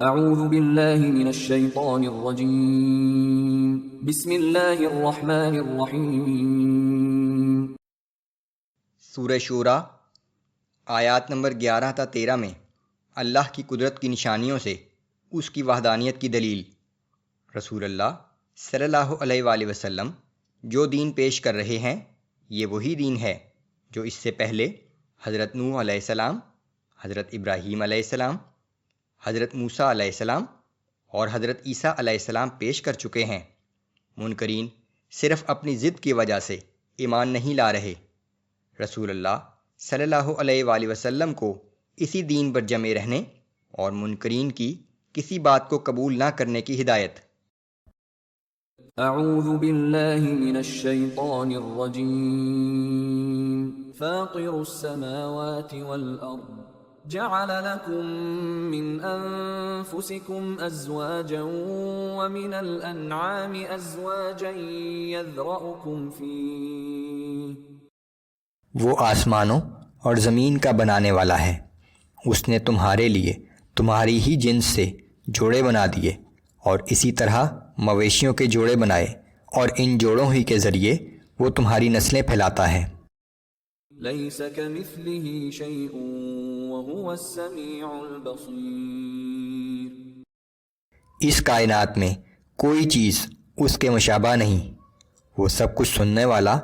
اعوذ باللہ من الشیطان الرجیم بسم اللہ الرحمن الرحیم۔ سورہ شورا آیات نمبر 11 تا 13 میں اللہ کی قدرت کی نشانیوں سے اس کی وحدانیت کی دلیل۔ رسول اللہ صلی اللہ علیہ وآلہ وسلم جو دین پیش کر رہے ہیں یہ وہی دین ہے جو اس سے پہلے حضرت نوح علیہ السلام، حضرت ابراہیم علیہ السلام، حضرت موسیٰ علیہ السلام اور حضرت عیسیٰ علیہ السلام پیش کر چکے ہیں۔ منکرین صرف اپنی ضد کی وجہ سے ایمان نہیں لا رہے۔ رسول اللہ صلی اللہ علیہ وآلہ وسلم کو اسی دین پر جمے رہنے اور منکرین کی کسی بات کو قبول نہ کرنے کی ہدایت۔ اعوذ باللہ من الشیطان الرجیم فاطر السماوات والارض جعل لكم من انفسكم ازواجا ومن الانعام ازواجا يذرأكم فيه۔ وہ آسمانوں اور زمین کا بنانے والا ہے، اس نے تمہارے لیے تمہاری ہی جنس سے جوڑے بنا دیے اور اسی طرح مویشیوں کے جوڑے بنائے اور ان جوڑوں ہی کے ذریعے وہ تمہاری نسلیں پھیلاتا ہے۔ لیس کمثلہ شیء وہو السمیع البصیر۔ اس کائنات میں کوئی چیز اس کے مشابہ نہیں، وہ سب کچھ سننے والا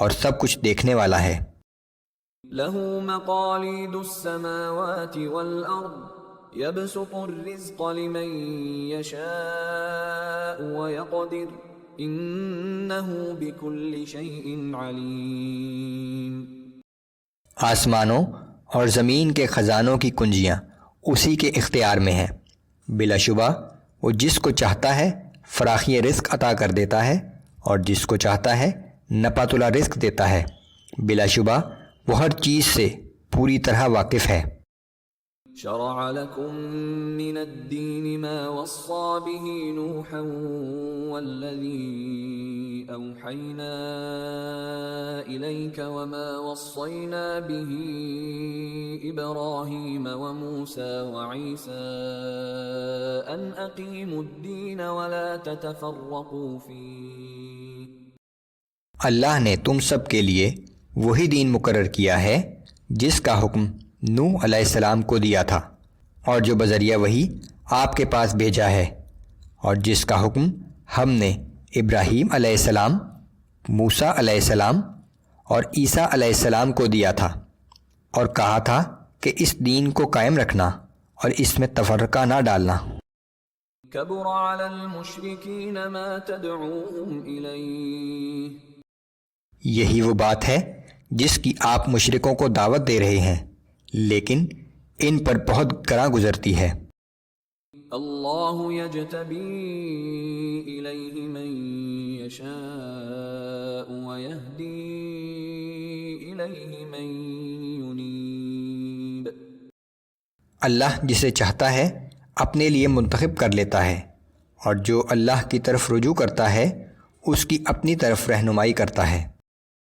اور سب کچھ دیکھنے والا ہے۔ لہ مقالید السماوات والارض یبسط الرزق لمن یشاء ویقدر انہ بکل شیء علیم۔ آسمانوں اور زمین کے خزانوں کی کنجیاں اسی کے اختیار میں ہیں، بلا شبہ وہ جس کو چاہتا ہے فراخی رزق عطا کر دیتا ہے اور جس کو چاہتا ہے نپاتلا رزق دیتا ہے۔ بلا شبہ وہ ہر چیز سے پوری طرح واقف ہے۔ شرع لكم من الدين ما وصى به نوحا والذي أوحينا إليك وما وصينا به إبراهيم وموسى وعيسى أن أقيموا الدين ولا تتفرقوا فيه۔ اللہ نے تم سب کے لیے وہی دین مقرر کیا ہے جس کا حکم نوح علیہ السلام کو دیا تھا اور جو بذریعہ وحی آپ کے پاس بھیجا ہے، اور جس کا حکم ہم نے ابراہیم علیہ السلام، موسیٰ علیہ السلام اور عیسیٰ علیہ السلام کو دیا تھا، اور کہا تھا کہ اس دین کو قائم رکھنا اور اس میں تفرقہ نہ ڈالنا۔ کبر علی المشرکین ما تدعوهم الیہ۔ یہی وہ بات ہے جس کی آپ مشرکوں کو دعوت دے رہے ہیں، لیکن ان پر بہت گراں گزرتی ہے۔ اللہ یجتبی الیہ من یشاء ویہدی الیہ من ینیب۔ اللہ جسے چاہتا ہے اپنے لیے منتخب کر لیتا ہے، اور جو اللہ کی طرف رجوع کرتا ہے اس کی اپنی طرف رہنمائی کرتا ہے۔